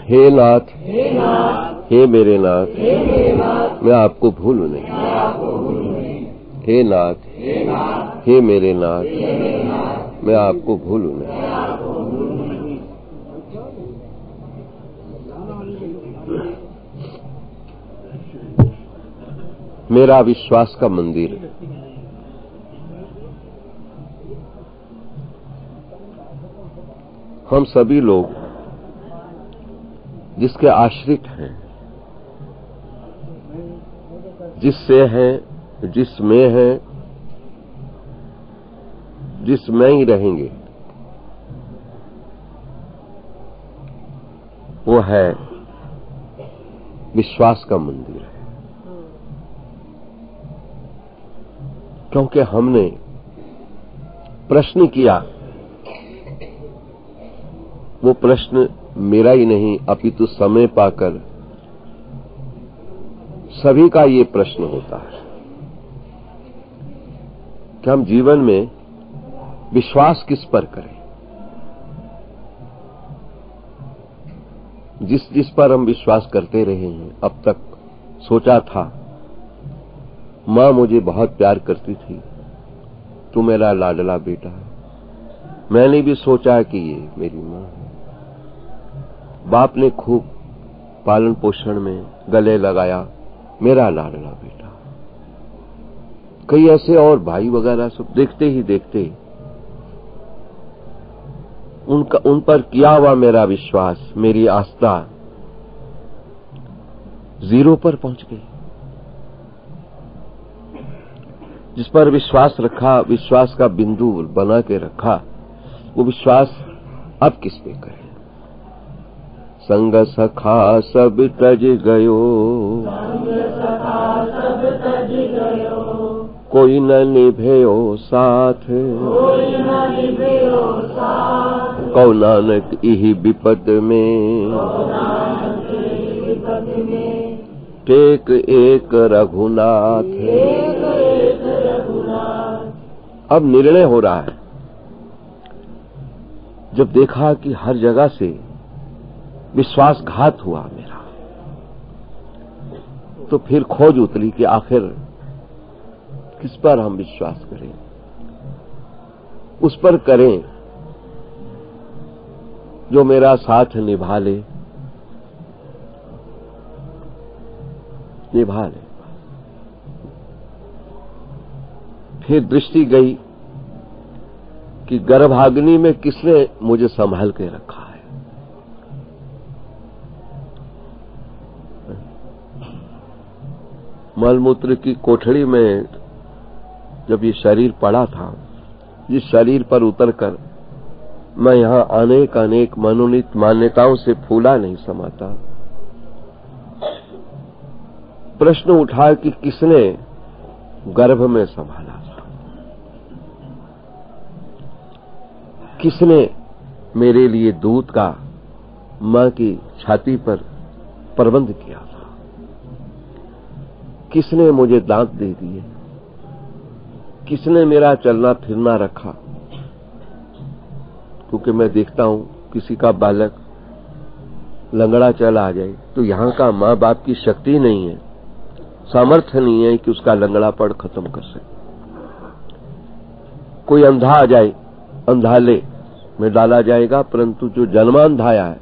हे नाथ, हे मेरे नाथ, मैं आपको भूलूं नहीं। हे नाथ, हे मेरे नाथ, मैं आपको भूलूं नहीं। मेरा विश्वास का मंदिर हम सभी लोग जिसके आश्रित हैं, जिससे हैं, जिसमें हैं, जिसमें ही रहेंगे, वो है विश्वास का मंदिर है। क्योंकि हमने प्रश्न किया, वो प्रश्न मेरा ही नहीं अपितु समय पाकर सभी का ये प्रश्न होता है कि हम जीवन में विश्वास किस पर करें। जिस जिस पर हम विश्वास करते रहे हैं, अब तक सोचा था मां मुझे बहुत प्यार करती थी, तू मेरा लाडला बेटा है। मैंने भी सोचा कि ये मेरी मां है। बाप ने खूब पालन पोषण में गले लगाया, मेरा लाडला बेटा। कई ऐसे और भाई वगैरह सब देखते ही देखते उन पर किया हुआ मेरा विश्वास, मेरी आस्था जीरो पर पहुंच गई। जिस पर विश्वास रखा, विश्वास का बिंदु बना के रखा, वो विश्वास अब किस पे करें। संग सखा सब तज गयो, कोई न निभयो साथ, कौ नानक इहि विपद में, टेक एक रघुनाथ। अब निर्णय हो रहा है। जब देखा कि हर जगह से विश्वासघात हुआ मेरा, तो फिर खोज उतरी कि आखिर किस पर हम विश्वास करें। उस पर करें जो मेरा साथ निभा ले, निभा ले। फिर दृष्टि गई कि गर्भाग्नि में किसने मुझे संभाल के रखा है। मलमूत्र की कोठड़ी में जब ये शरीर पड़ा था, जिस शरीर पर उतरकर मैं यहां अनेक अनेक मनोनीत मान्यताओं से फूला नहीं समाता, प्रश्न उठा कि किसने गर्भ में संभाला था, किसने मेरे लिए दूध का मां की छाती पर प्रबंध किया था, किसने मुझे दांत दे दिए, किसने मेरा चलना फिरना रखा। क्योंकि मैं देखता हूं किसी का बालक लंगड़ा चला आ जाए तो यहां का मां बाप की शक्ति नहीं है, सामर्थ्य नहीं है कि उसका लंगड़ापन खत्म कर सके। कोई अंधा आ जाए, अंधाले में डाला जाएगा, परंतु जो जन्मांधाया है,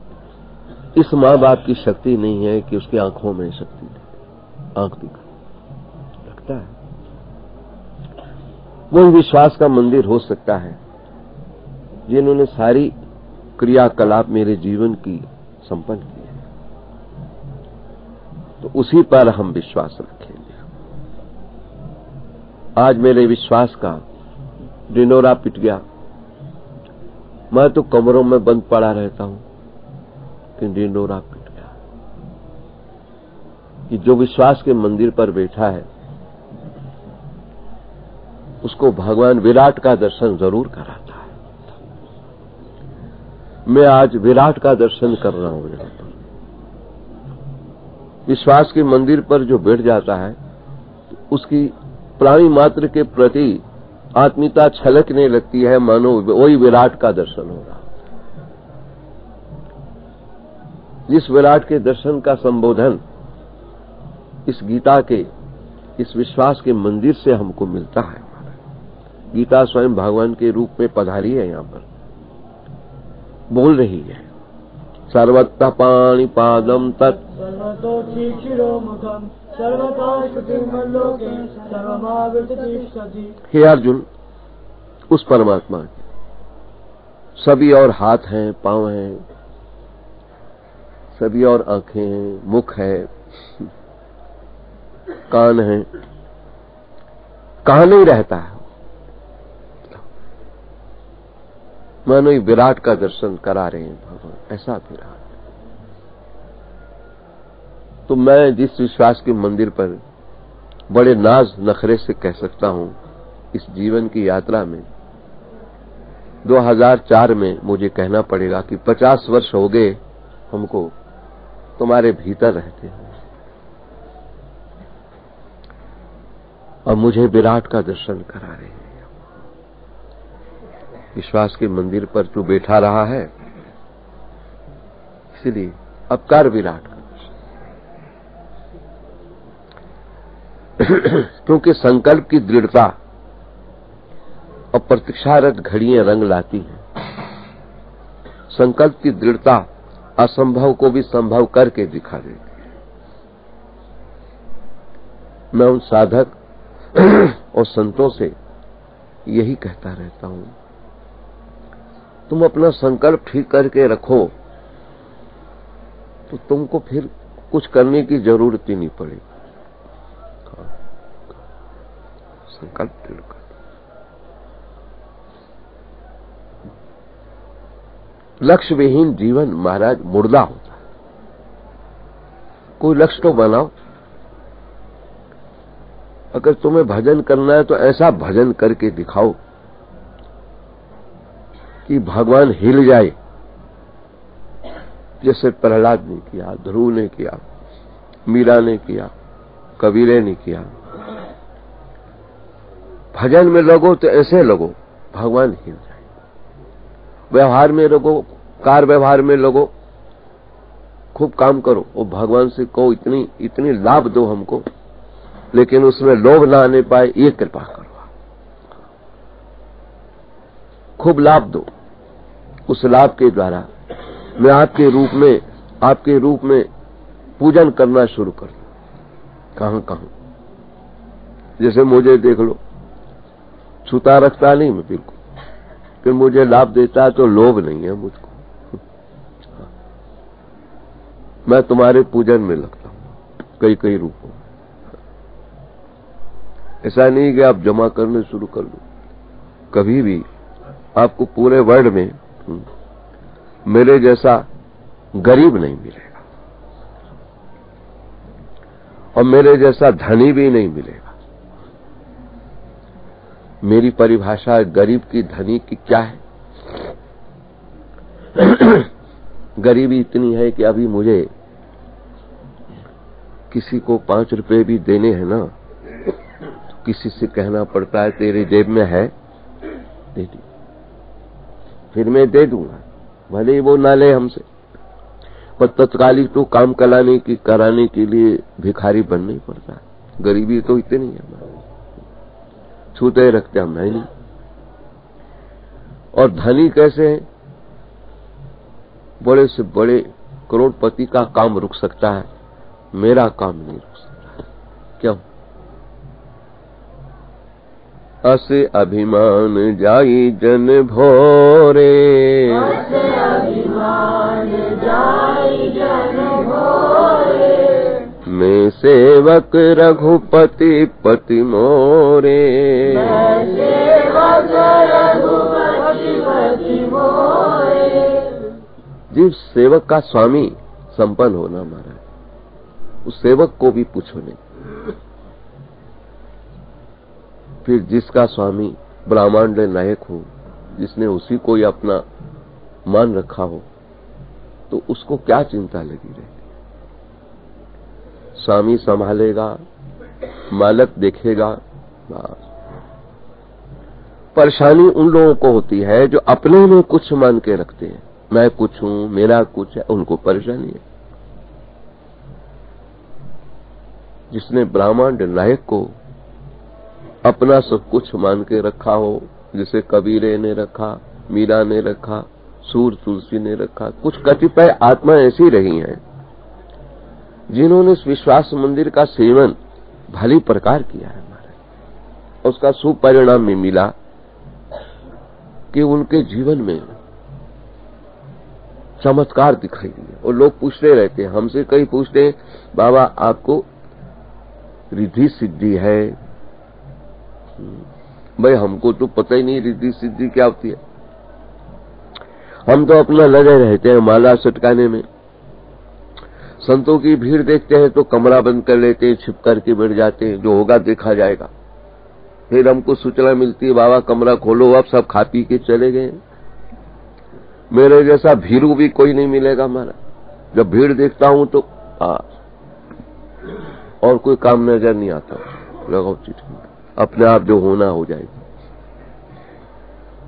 इस मां बाप की शक्ति नहीं है कि उसकी आंखों में शक्ति दे, आंख दिखा लगता है। वही विश्वास का मंदिर हो सकता है जिन्होंने सारी क्रियाकलाप मेरे जीवन की संपन्न की है, तो उसी पर हम विश्वास रखेंगे। आज मेरे विश्वास का डिंडोरा पिट गया। मैं तो कमरों में बंद पड़ा रहता हूं, कि डिंडोरा पिट गया कि जो विश्वास के मंदिर पर बैठा है उसको भगवान विराट का दर्शन जरूर कराता है। मैं आज विराट का दर्शन कर रहा हूं। यहां पर विश्वास के मंदिर पर जो बैठ जाता है उसकी प्राणी मात्र के प्रति आत्मीयता छलकने लगती है, मानो वही विराट का दर्शन हो रहा। जिस विराट के दर्शन का संबोधन इस गीता के, इस विश्वास के मंदिर से हमको मिलता है। गीता स्वयं भगवान के रूप में पधारी है, यहां पर बोल रही है, सर्वत्र पाणिपादम तत् हे अर्जुन, उस परमात्मा के सभी और हाथ हैं, पांव हैं, सभी और आंखें हैं, मुख है, कान है, कहां नहीं रहता है। मानो विराट का दर्शन करा रहे हैं भगवान, ऐसा विराट। तो मैं जिस विश्वास के मंदिर पर बड़े नाज नखरे से कह सकता हूं, इस जीवन की यात्रा में 2004 में मुझे कहना पड़ेगा कि 50 वर्ष हो गए हमको तुम्हारे भीतर रहते हैं, और मुझे विराट का दर्शन करा रहे हैं। विश्वास के मंदिर पर तू बैठा रहा है, इसलिए अब कर विराट का दर्शन। क्योंकि संकल्प की दृढ़ता और प्रतीक्षारत घड़ियां रंग लाती हैं। संकल्प की दृढ़ता असंभव को भी संभव करके दिखा देती है। मैं उन साधक और संतों से यही कहता रहता हूं, तुम अपना संकल्प ठीक करके रखो तो तुमको फिर कुछ करने की जरूरत ही नहीं पड़ेगी। संकल्प दृढ़ कर, लक्ष्य विहीन जीवन महाराज मुर्दा होता है। कोई लक्ष्य तो बनाओ। अगर तुम्हें भजन करना है तो ऐसा भजन करके दिखाओ कि भगवान हिल जाए, जैसे प्रहलाद ने किया, ध्रुव ने किया, मीरा ने किया, कबीरे ने किया। भजन में लगो तो ऐसे लगो भगवान हिल जाए। व्यवहार में लगो, कार व्यवहार में लगो, खूब काम करो और भगवान से कहो इतनी लाभ दो हमको, लेकिन उसमें लोभ ना आने पाए, ये कृपा करो। खूब लाभ दो, उस लाभ के द्वारा मैं आपके रूप में पूजन करना शुरू कर दूं। कहां जैसे मुझे देख लो, छूता रखता नहीं मैं बिल्कुल, फिर मुझे लाभ देता है तो लोभ नहीं है मुझको। मैं तुम्हारे पूजन में लगता हूं कई रूपों में। ऐसा नहीं कि आप जमा करने शुरू कर दो। कभी भी आपको पूरे वर्ल्ड में मेरे जैसा गरीब नहीं मिलेगा और मेरे जैसा धनी भी नहीं मिलेगा। मेरी परिभाषा गरीब की, धनी की क्या है? गरीबी इतनी है कि अभी मुझे किसी को 5 रुपए भी देने हैं ना, किसी से कहना पड़ता है तेरे जेब में है, दे दी, फिर मैं दे दूंगा, भले ही वो ना ले हमसे। पर तत्कालिक तो काम कराने के लिए भिखारी बनना ही पड़ता है। गरीबी तो इतनी है, छूते रखते हम नहीं। और धनी कैसे है? बड़े से बड़े करोड़पति का काम रुक सकता है, मेरा काम नहीं रुक सकता। क्यों? अस अभिमान जाई जन भोरे, अस अभिमान जाई जन भोरे, मैं सेवक रघुपति पति मोरे, मैं सेवक रघुपति पति मोरे। जिस सेवक का स्वामी संपन्न होना महाराज, उस सेवक को भी पूछो नहीं। फिर जिसका स्वामी ब्रह्मांड नायक हो, जिसने उसी को ही अपना मान रखा हो, तो उसको क्या चिंता लगी रहती? स्वामी संभालेगा, मालक देखेगा। परेशानी उन लोगों को होती है जो अपने में कुछ मान के रखते हैं। मैं कुछ हूं, मेरा कुछ है, उनको परेशानी है। जिसने ब्रह्मांड नायक को अपना सब कुछ मान के रखा हो, जिसे कबीरे ने रखा, मीरा ने रखा, सूर तुलसी ने रखा। कुछ कतिपय आत्मा ऐसी रही हैं जिन्होंने इस विश्वास मंदिर का सेवन भली प्रकार किया है हमारे। उसका शुभ परिणाम भी मिला कि उनके जीवन में चमत्कार दिखाई दिए। और लोग पूछते रहते हैं, हमसे कई पूछते हैं, बाबा आपको रिद्धि सिद्धि है? भाई हमको तो पता ही नहीं रिद्धि सिद्धि क्या होती है। हम तो अपना लगे रहते हैं माला सटकाने में। संतों की भीड़ देखते हैं तो कमरा बंद कर लेते हैं, छिप करके बैठ जाते हैं, जो होगा देखा जाएगा। फिर हमको सूचना मिलती है, बाबा कमरा खोलो, अब सब खा पी के चले गए। मेरे जैसा भीरू भी कोई नहीं मिलेगा हमारा। जब भीड़ देखता हूं तो और कोई काम नजर नहीं आता। लगाओ चिट्ठी, अपने आप जो होना हो जाएगा।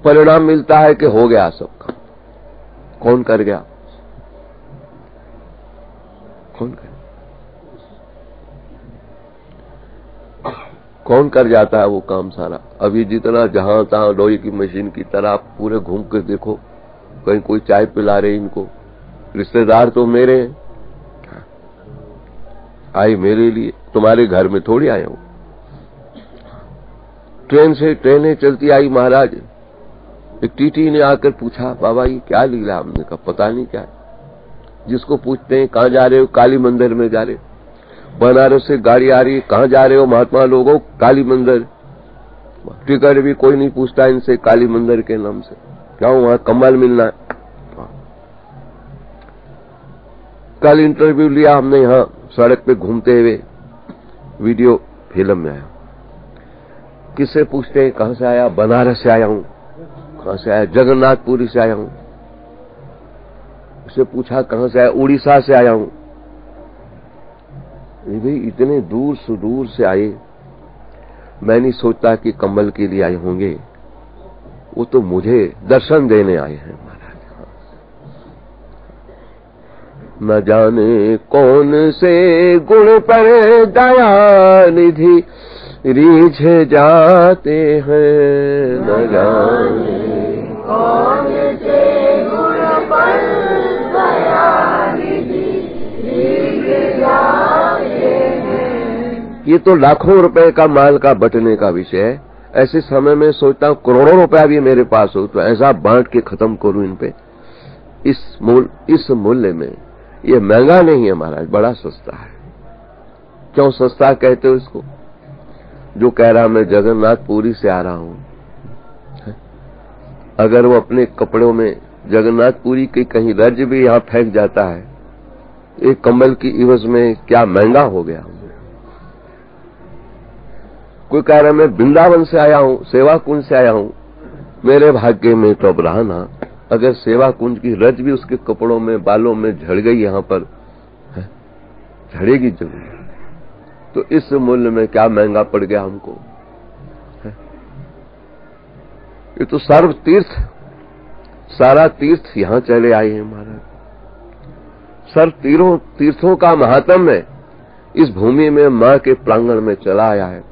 परिणाम मिलता है कि हो गया सब काम। कौन कर गया? कौन कर? कौन कर जाता है वो काम सारा? अभी जितना जहां तहां लोहे की मशीन की तरह आप पूरे घूम के देखो, कहीं कोई चाय पिला रहे इनको। रिश्तेदार तो मेरे हैं, आई मेरे लिए, तुम्हारे घर में थोड़ी आया हूं। ट्रेन से ट्रेनें चलती आई महाराज। एक टीटी ने आकर पूछा, बाबा ये क्या लीला? हमने कहा पता नहीं क्या है। जिसको पूछते हैं कहां जा रहे हो? काली मंदिर में जा रहे हो। बनारस से गाड़ी आ रही है, कहां जा रहे हो महात्मा लोगों? काली मंदिर। टिकट भी कोई नहीं पूछता इनसे, काली मंदिर के नाम से। क्या वहां कम्बल मिलना है। कल इंटरव्यू लिया हमने, यहां सड़क पे घूमते हुए वीडियो फिल्म में आया। किससे पूछते हैं कहां से आया? बनारस से आया हूं। कहां से आया? जगन्नाथपुरी से आया हूं। उससे पूछा कहां से आया? उड़ीसा से आया हूं। भाई इतने दूर सुदूर से आए, मैं नहीं सोचता कि कम्बल के लिए आए होंगे। वो तो मुझे दर्शन देने आए हैं महाराज। न जाने कौन से गुण पर दया निधि रीझ जाते हैं। न जाने कौन से गुण पर दया निधि रीझ जाते हैं। ये तो लाखों रुपए का माल का बटने का विषय है। ऐसे समय में सोचता हूं करोड़ों रुपया भी मेरे पास हो तो ऐसा बांट के खत्म करूं इन पे। इस मूल्य में ये महंगा नहीं है महाराज, बड़ा सस्ता है। क्यों सस्ता कहते हो इसको? जो कह रहा मैं जगन्नाथपुरी से आ रहा हूं, अगर वो अपने कपड़ों में जगन्नाथपुरी की कहीं रज भी यहां फेंक जाता है, एक कम्बल की इवज में क्या महंगा हो गया। कोई कह रहा मैं वृंदावन से आया हूं, सेवा कुंज से आया हूं। मेरे भाग्य में तो अब रहा ना, अगर सेवा कुंज की रज भी उसके कपड़ों में बालों में झड़ गई, यहां पर झड़ेगी जरूर। तो इस मूल्य में क्या महंगा पड़ गया हमको। ये तो सर्व तीर्थ, सारा तीर्थ यहां चले आए हैं महाराज। सर्व तीर्थों का महात्म्य इस भूमि में मां के प्रांगण में चला आया है।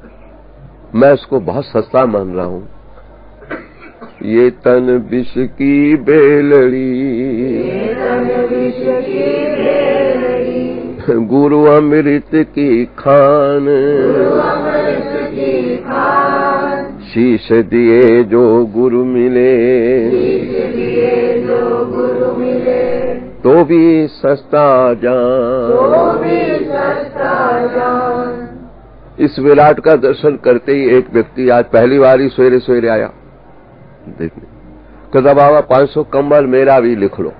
मैं इसको बहुत सस्ता मान रहा हूं। ये तन विष की बेलड़ी, गुरु अमृत की खान, शीश दिए जो गुरु मिले, तो भी सस्ता जान। इस विराट का दर्शन करते ही एक व्यक्ति आज पहली बार ही सवेरे सवेरे आया देखने, कहता बाबा 500 कम्बल मेरा भी लिख लो।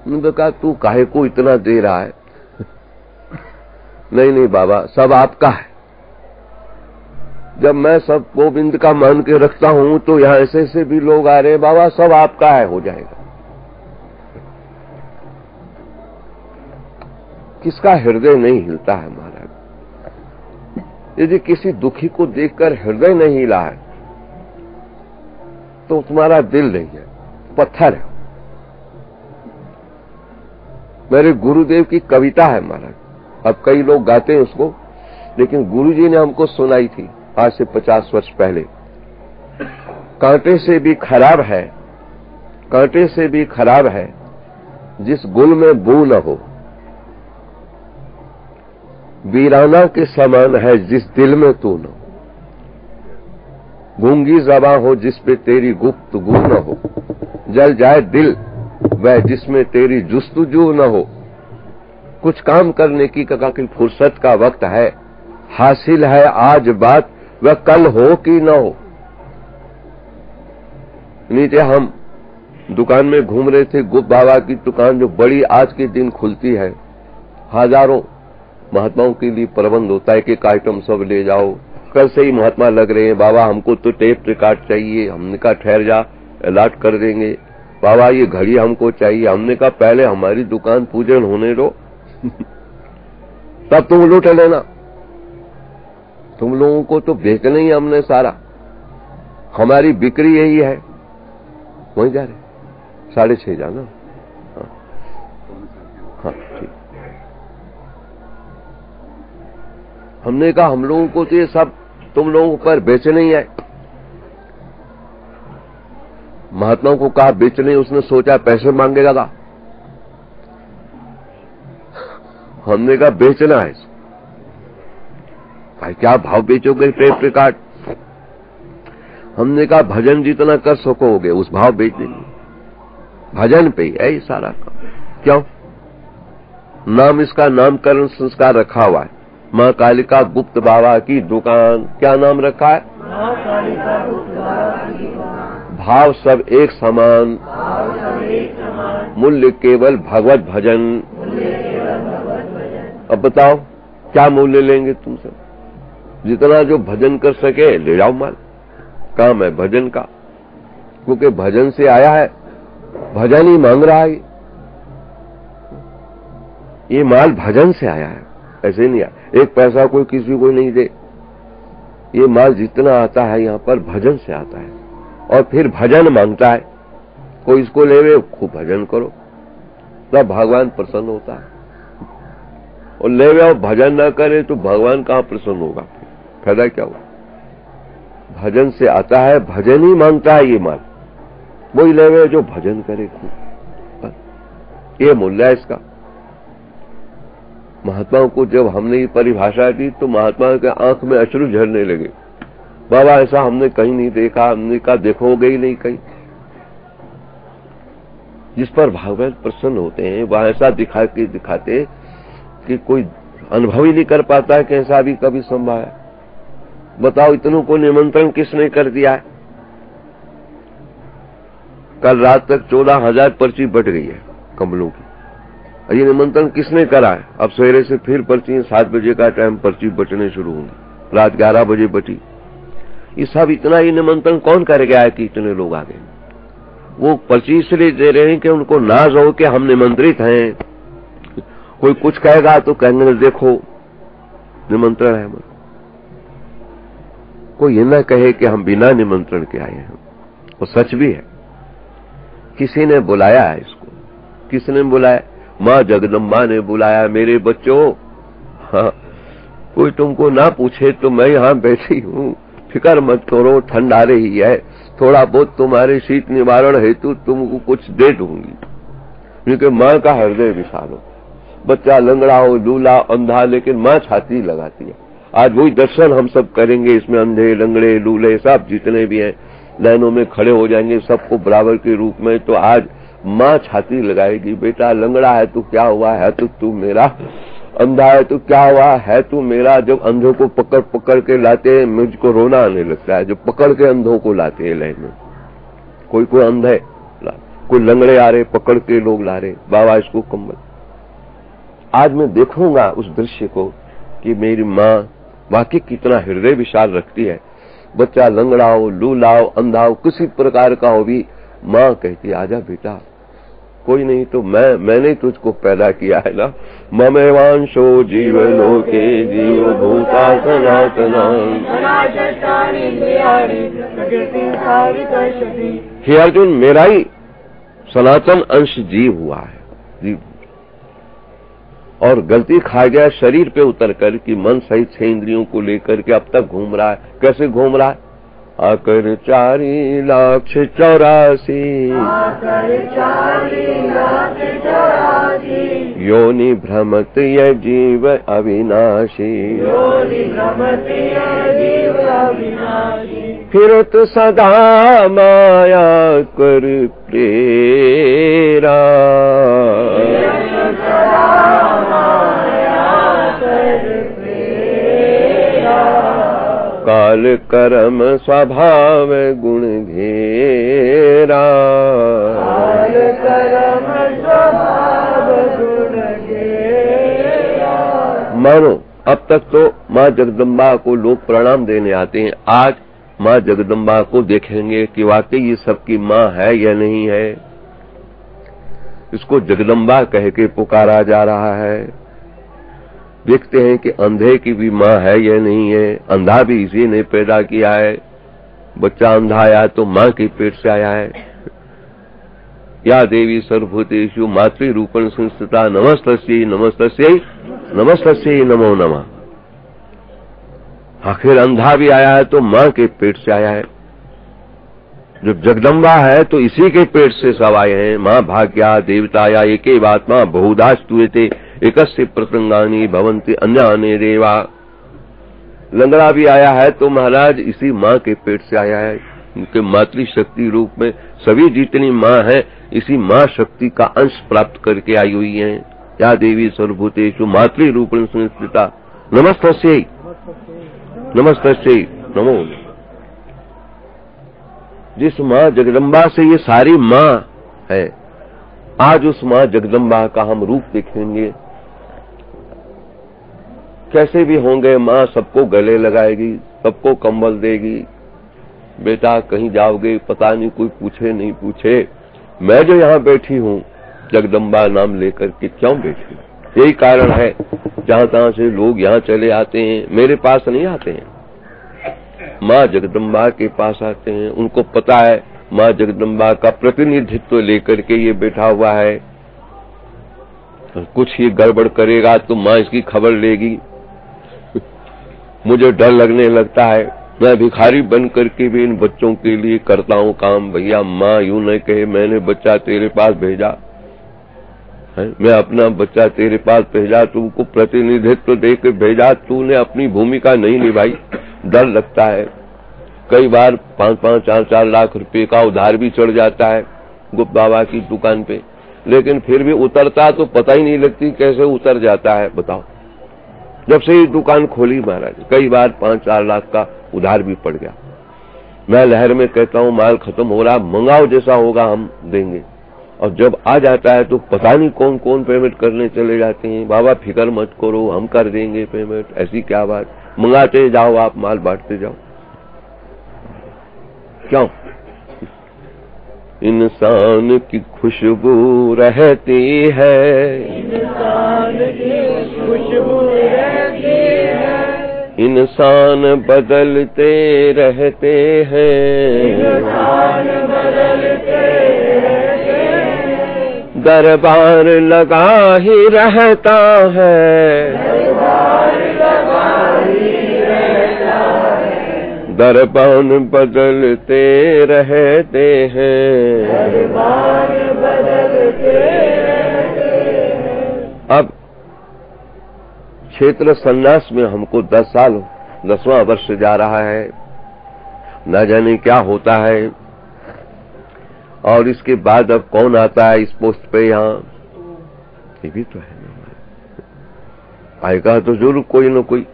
मैंने कहा तू काहे को इतना दे रहा है? नहीं नहीं बाबा, सब आपका है। जब मैं सब गोविंद का मान के रखता हूं तो यहां ऐसे ऐसे भी लोग आ रहे हैं, बाबा सब आपका है, हो जाएगा। किसका हृदय नहीं हिलता है महाराज? यदि किसी दुखी को देखकर हृदय नहीं हिला है तो तुम्हारा दिल नहीं है, पत्थर है। मेरे गुरुदेव की कविता है महाराज, अब कई लोग गाते हैं उसको, लेकिन गुरुजी ने हमको सुनाई थी आज से 50 वर्ष पहले। कांटे से भी खराब है, कांटे से भी खराब है जिस गुल में बू न हो, वीराना के समान है जिस दिल में तू न हो, गूंगी ज़बां हो जिस पे तेरी गुफ्तगू न हो, जल जाए दिल वह जिसमें तेरी जुस्तजू न हो, कुछ काम करने की कि फुर्सत का वक्त है, हासिल है आज बात वह कल हो कि न हो। नीचे हम दुकान में घूम रहे थे, गुप्त बाबा की दुकान जो बड़ी आज के दिन खुलती है, हजारों महात्माओं के लिए प्रबंध होता है कि आइटम सब ले जाओ। कल से ही महात्मा लग रहे हैं, बाबा हमको तो टेप रिकॉर्ड चाहिए। हमने कहा ठहर जा, अलॉट कर देंगे। बाबा ये घड़ी हमको चाहिए। हमने कहा पहले हमारी दुकान पूजन होने दो तब तुम लूट लेना, तुम लोगों को तो बेचना ही हमने सारा, हमारी बिक्री यही है। वहीं जा रहे 6:30 जाना। हाँ ठीक। हमने कहा हम लोगों को तो ये सब तुम लोगों पर बेचने ही है। महात्माओं को कहा बेचने, उसने सोचा पैसे मांगेगा था। हमने कहा बेचना है। भाई क्या भाव बेचोगे टेप रिकॉर्ड? हमने कहा भजन जितना कर सकोगे उस भाव बेच देंगे, भजन पे है ये सारा काम। क्यों? नाम इसका नामकरण संस्कार रखा हुआ है, मां कालिका गुप्त बाबा की दुकान। क्या नाम रखा है? मां कालिका गुप्त बाबा की दुकान। भाव सब एक समान, मूल्य केवल भगवत भजन। अब बताओ क्या मूल्य लेंगे तुमसे? जितना जो भजन कर सके ले जाओ माल। काम है भजन का, क्योंकि भजन से आया है, भजन ही मांग रहा है। ये माल भजन से आया है, ऐसे नहीं आया। एक पैसा कोई किसी को नहीं दे। ये माल जितना आता है यहाँ पर भजन से आता है, और फिर भजन मांगता है। कोई इसको लेवे, खूब भजन करो, तब भगवान प्रसन्न होता है। और लेवे और भजन न करे तो भगवान कहाँ प्रसन्न होगा? फायदा क्या हुआ? भजन से आता है, भजन ही मांगता है ये माल। वही लेवे जो भजन करे खूब। ये मूल्य है इसका। महात्माओं को जब हमने ये परिभाषा दी तो महात्मा के आंख में अश्रु झरने लगे। बाबा ऐसा हमने कहीं नहीं देखा। हमने कहा देखोगे ही नहीं कहीं। जिस पर भगवान प्रसन्न होते हैं वह ऐसा दिखाते कि कोई अनुभव ही नहीं कर पाता है कि ऐसा भी कभी संभव है। बताओ इतनों को निमंत्रण किसने कर दिया है? कल रात तक 14,000 पर्ची बट गई है कमलों की। ये निमंत्रण किसने करा है? अब सवेरे से फिर पर्ची 7 बजे का टाइम, पर्ची बचने शुरू होंगी। रात 11 बजे बची। ये सब इतना ही निमंत्रण कौन कर गया है कि इतने लोग आ गए? वो पर्ची इसलिए दे रहे हैं कि उनको नाज हो कि हम निमंत्रित हैं। कोई कुछ कहेगा तो कहेंगे देखो निमंत्रण है। कोई ये न कहे कि हम बिना निमंत्रण के आए हैं। वो सच भी है। किसी ने बुलाया है इसको। किसने बुलाया? माँ जगदम्बा ने बुलाया। मेरे बच्चों, हाँ, कोई तुमको ना पूछे तो मैं यहाँ बैठी हूँ, फिक्र मत करो, ठंड आ रही है, थोड़ा बहुत तुम्हारे शीत निवारण हेतु तुमको कुछ दे दूंगी। क्योंकि माँ का हृदय विशाल हो। बच्चा लंगड़ा हो, लूला, अंधा, लेकिन माँ छाती लगाती है। आज वही दर्शन हम सब करेंगे। इसमें अंधे, लंगड़े, लूले सब जितने भी हैं लाइनों में खड़े हो जाएंगे, सबको बराबर के रूप में। तो आज माँ छाती लगाएगी, बेटा लंगड़ा है तो क्या हुआ, है तो तू मेरा, अंधा है तो क्या हुआ, है तू मेरा। जब अंधों को पकड़ पकड़ के लाते हैं मुझको रोना आने लगता है। जो पकड़ के अंधों को लाते हैं लाइन में, कोई अंधे, कोई लंगड़े आ रहे, पकड़ के लोग ला रहे, बाबा इसको कम्बल। आज मैं देखूंगा उस दृश्य को कि मेरी माँ वाकई कितना हृदय विशाल रखती है। बच्चा लंगड़ा हो, लूला हो, अंधा हो, किसी प्रकार का हो भी, माँ कहती आजा बेटा, कोई नहीं तो मैंने तुझको पैदा किया है ना। ममेवांशो जीव लोके जीव भूता सनातना। हे अर्जुन, मेरा ही सनातन अंश जीव हुआ है। जीव और गलती खा गया शरीर पे उतर कर कि मन सहित 6 इंद्रियों को लेकर के अब तक घूम रहा है। कैसे घूम रहा है? आकर 4,84,000 योनि भ्रमत ये जीव अविनाशी, फिरत सदा माया कर प्रेरा, काल कर्म स्वभाव गुण घेरा, काल कर्म स्वभाव गुण घेरा। मानो अब तक तो माँ जगदम्बा को लोग प्रणाम देने आते हैं, आज माँ जगदम्बा को देखेंगे कि वाकई ये सबकी माँ है या नहीं है। इसको जगदम्बा कह के पुकारा जा रहा है। देखते हैं कि अंधे की भी माँ है या नहीं है। अंधा भी इसी ने पैदा किया है। बच्चा अंधा आया तो माँ के पेट से आया है। या देवी सर्वभूतेषु मातृरूपेण संस्थिता नमस्तस्यै नमस्तस्यै नमस्तस्यै नमो नमः। आखिर अंधा भी आया है तो माँ के पेट से आया है। जब जगदम्बा है तो इसी के पेट से सब आए हैं। माँ भाग्या देवताया एकेव आत्मा बहुधा स्तूयते एकस्य प्रसंगानि भवन्ति अन्यानि देवा। लंगड़ा भी आया है तो महाराज इसी माँ के पेट से आया है। उनके मातृशक्ति रूप में सभी जितनी माँ है इसी माँ शक्ति का अंश प्राप्त करके आई हुई है। या देवी सर्वभूतेषु मातृरूपेण संस्थिता नमस्तस्यै नमस्तस्यै नमो। जिस माँ जगदम्बा से ये सारी माँ है, आज उस माँ जगदम्बा का हम रूप देखेंगे। कैसे भी होंगे माँ सबको गले लगाएगी, सबको कंबल देगी। बेटा कहीं जाओगे पता नहीं कोई पूछे नहीं पूछे, मैं जो यहाँ बैठी हूँ जगदम्बा नाम लेकर के क्यों बैठी। यही कारण है जहाँ तहाँ से लोग यहाँ चले आते हैं, मेरे पास नहीं आते हैं, माँ जगदम्बा के पास आते हैं। उनको पता है माँ जगदम्बा का प्रतिनिधित्व लेकर के ये बैठा हुआ है। कुछ ही गड़बड़ करेगा तो माँ इसकी खबर लेगी। मुझे डर लगने लगता है। मैं भिखारी बन करके भी इन बच्चों के लिए करता हूँ काम। भैया माँ यूं न कहे मैंने बच्चा तेरे पास भेजा है, मैं अपना बच्चा तेरे पास भेजा, तुमको प्रतिनिधित्व दे के भेजा, तूने अपनी भूमिका नहीं निभाई। डर लगता है। कई बार 5-5, 4-4 लाख रुपए का उधार भी चढ़ जाता है गुप्त बाबा की दुकान पे, लेकिन फिर भी उतरता तो पता ही नहीं लगती कैसे उतर जाता है। बताओ, जब से ये दुकान खोली महाराज कई बार 5-4 लाख का उधार भी पड़ गया। मैं लहर में कहता हूँ माल खत्म हो रहा, मंगाओ जैसा होगा हम देंगे, और जब आ जाता है तो पता नहीं कौन कौन पेमेंट करने चले जाते हैं। बाबा फिक्र मत करो, हम कर देंगे पेमेंट। ऐसी क्या बात, मंगाते जाओ, आप माल बांटते जाओ। क्यों? इंसान की खुशबू रहती है, इंसान की खुशबू रहती है, इंसान बदलते रहते हैं, इंसान बदलते रहते हैं, दरबार लगा ही रहता है, दरबार लगा ही रहता है, दरबान बदलते रहते हैं, दरबार बदलते रहते हैं। अब क्षेत्र संन्यास में हमको 10 साल 10वां वर्ष जा रहा है। न जाने क्या होता है, और इसके बाद अब कौन आता है इस पोस्ट पे यहाँ, ये भी तो है। आएगा तो जरूर कोई न कोई।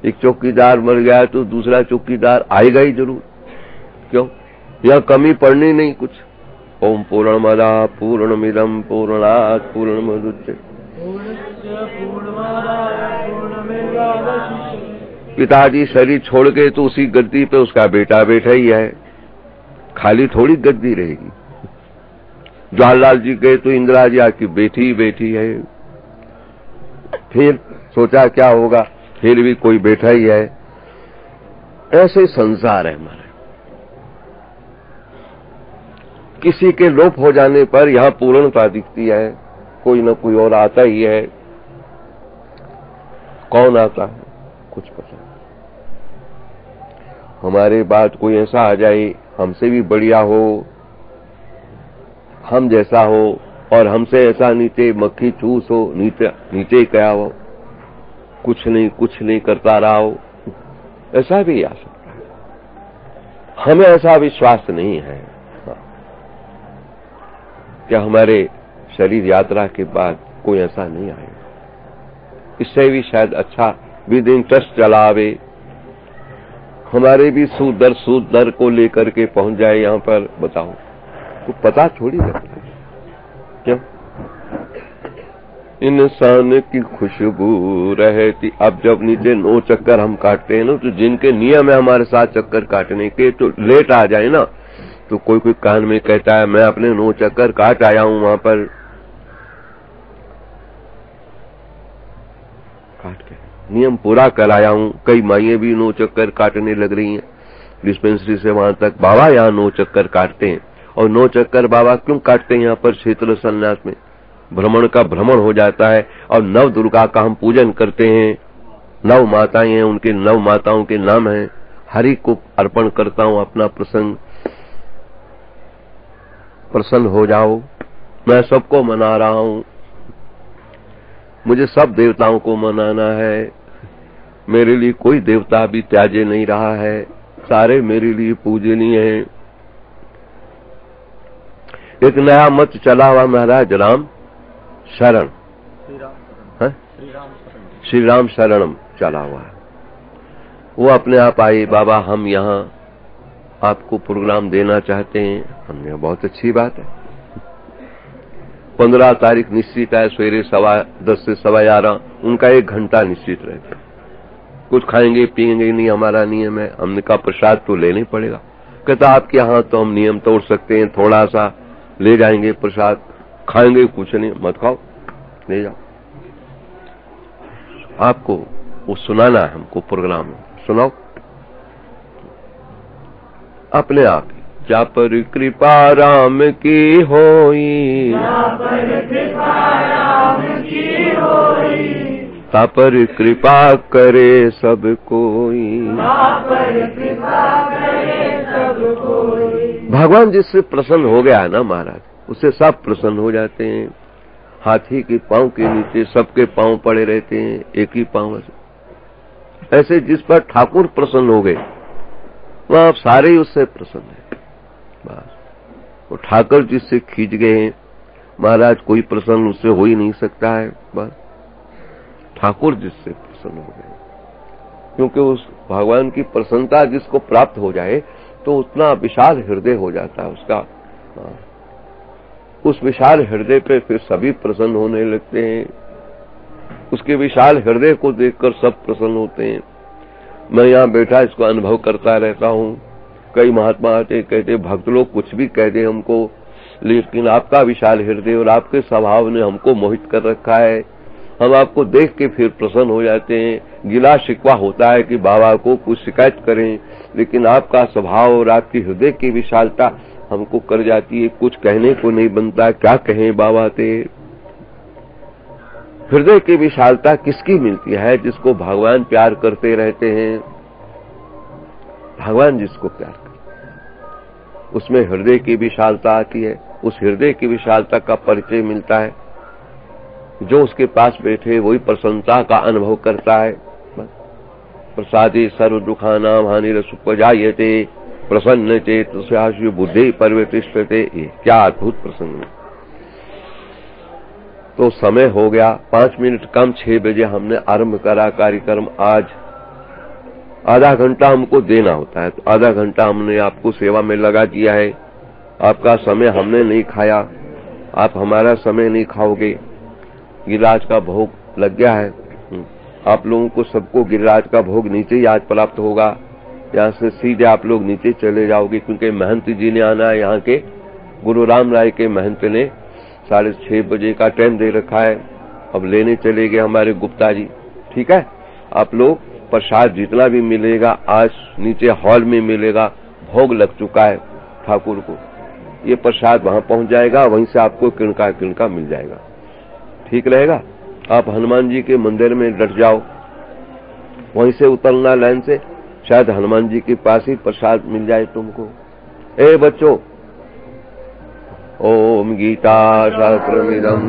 एक चौकीदार मर गया तो दूसरा चौकीदार आएगा ही जरूर। क्यों? यहाँ कमी पड़नी नहीं कुछ। ओम पूर्णमदा पूर्णमिदं पूर्णात् पूर्णमुदच्यते। पिताजी शरीर छोड़ गए तो उसी गद्दी पे उसका बेटा बैठा ही है, खाली थोड़ी गद्दी रहेगी। जवाहरलाल जी गए तो इंदिरा जी आकी बैठी ही बैठी है। फिर सोचा क्या होगा, फिर भी कोई बैठा ही है। ऐसे संसार है हमारा। किसी के लोप हो जाने पर यहाँ पूर्णता दिखती है, कोई न कोई और आता ही है। कौन आता है कुछ पता नहीं। हमारे बाद कोई ऐसा आ जाए हमसे भी बढ़िया हो, हम जैसा हो, और हमसे ऐसा नीचे मक्खी चूस हो, नीचे क्या हो, कुछ नहीं करता रहा हो, ऐसा भी आ सकता है। हमें ऐसा विश्वास नहीं है कि हमारे शरीर यात्रा के बाद कोई ऐसा नहीं आएगा। इससे भी शायद अच्छा विद इंटरेस्ट चलावे, हमारे भी सूद दर को लेकर के पहुंच जाए यहाँ पर। बताओ तो पता थोड़ी लगता है क्यों? इंसान की खुशबू रहती। अब जब नीचे 9 चक्कर हम काटते हैं ना, तो जिनके नियम है हमारे साथ चक्कर काटने के, तो लेट आ जाए ना, तो कोई कान में कहता है मैं अपने 9 चक्कर काट आया हूं, वहां पर काट के नियम पूरा कराया हूं। कई माइये भी 9 चक्कर काटने लग रही हैं डिस्पेंसरी से वहां तक। बाबा यहाँ 9 चक्कर काटते हैं। और 9 चक्कर बाबा क्यों काटते हैं? यहाँ पर क्षेत्र संन्यास में भ्रमण का भ्रमण हो जाता है, और 9 दुर्गा का हम पूजन करते हैं। 9 माताएं हैं, उनके 9 माताओं के नाम हैं। हरि को अर्पण करता हूं अपना प्रसंग। प्रसन्न हो जाओ, मैं सबको मना रहा हूं, मुझे सब देवताओं को मनाना है। मेरे लिए कोई देवता भी त्याज्य नहीं रहा है, सारे मेरे लिए पूजनीय हैं। एक नया मत चला हुआ महाराज, राम शरण, श्री राम शरणम चला हुआ है। वो अपने आप आए, बाबा हम यहाँ आपको प्रोग्राम देना चाहते हैं। हमने बहुत अच्छी बात है। 15 तारीख निश्चित है, सवेरे 10:15 से 11:15 उनका 1 घंटा निश्चित रहता है। कुछ खाएंगे पिएंगे नहीं, हमारा नियम है। हमने कहा प्रसाद तो लेना ही पड़ेगा। कहता आपके यहाँ तो हम नियम तोड़ सकते हैं, थोड़ा सा ले जाएंगे प्रसाद, खाएंगे कुछ नहीं, मत खाओ, ले जाओ। आपको वो सुनाना है, हमको प्रोग्राम सुनाओ अपने आप। जा पर कृपा राम की होई, ता पर कृपा करे सब कोई। भगवान जिससे प्रसन्न हो गया है ना महाराज, उससे सब प्रसन्न हो जाते हैं। हाथी के पांव के नीचे सबके पांव पड़े रहते हैं, एक ही पांव से। ऐसे जिस पर ठाकुर प्रसन्न हो गए, वह सारे ही उससे प्रसन्न है। बस वो ठाकुर जिससे खींच गए हैं महाराज, कोई प्रसन्न उससे हो ही नहीं सकता है। बस ठाकुर जिससे प्रसन्न हो गए, क्योंकि उस भगवान की प्रसन्नता जिसको प्राप्त हो जाए तो उतना विशाल हृदय हो जाता है उसका। उस विशाल हृदय पे फिर सभी प्रसन्न होने लगते हैं। उसके विशाल हृदय को देखकर सब प्रसन्न होते हैं। मैं यहाँ बैठा इसको अनुभव करता रहता हूँ। कई महात्मा आते कहते भक्त लोग कुछ भी कह दे हमको, लेकिन आपका विशाल हृदय और आपके स्वभाव ने हमको मोहित कर रखा है। हम आपको देख के फिर प्रसन्न हो जाते हैं। गिला शिकवा होता है कि बाबा को कुछ शिकायत करें, लेकिन आपका स्वभाव और आपकी हृदय की विशालता हमको कर जाती है। कुछ कहने को नहीं बनता, क्या कहें बाबा ते। हृदय की विशालता किसकी मिलती है? जिसको भगवान प्यार करते रहते हैं। भगवान जिसको प्यार करते हैं उसमें हृदय की विशालता आती है। उस हृदय की विशालता का परिचय मिलता है। जो उसके पास बैठे वही प्रसन्नता का अनुभव करता है। प्रसादे सर्व दुखानाम हानिरसुपजायते प्रसन्न चेतसा बुद्धि परिवर्तिष्ठते। क्या अद्भुत प्रसंग है। तो समय हो गया 5 मिनट कम, 6 बजे हमने आरंभ करा कार्यक्रम। आज आधा घंटा हमको देना होता है, तो आधा घंटा हमने आपको सेवा में लगा दिया है। आपका समय हमने नहीं खाया, आप हमारा समय नहीं खाओगे। गिरिराज का भोग लग गया है। आप लोगों को सबको गिरिराज का भोग नीचे ही आज प्राप्त होगा। यहाँ से सीधे आप लोग नीचे चले जाओगे, क्योंकि महंत जी ने आना है। यहाँ के गुरु राम राय के महंत ने 6:30 बजे का टाइम दे रखा है। अब लेने चले गए हमारे गुप्ता जी। ठीक है, आप लोग प्रसाद जितना भी मिलेगा आज नीचे हॉल में मिलेगा। भोग लग चुका है ठाकुर को, ये प्रसाद वहां पहुंच जाएगा, वहीं से आपको किणका किणका मिल जाएगा। ठीक रहेगा। आप हनुमान जी के मंदिर में डट जाओ, वहीं से उतरना लाइन से, शायद हनुमान जी के पास ही प्रसाद मिल जाए तुमको। ए बच्चों, ओम गीता शास्त्रमिदं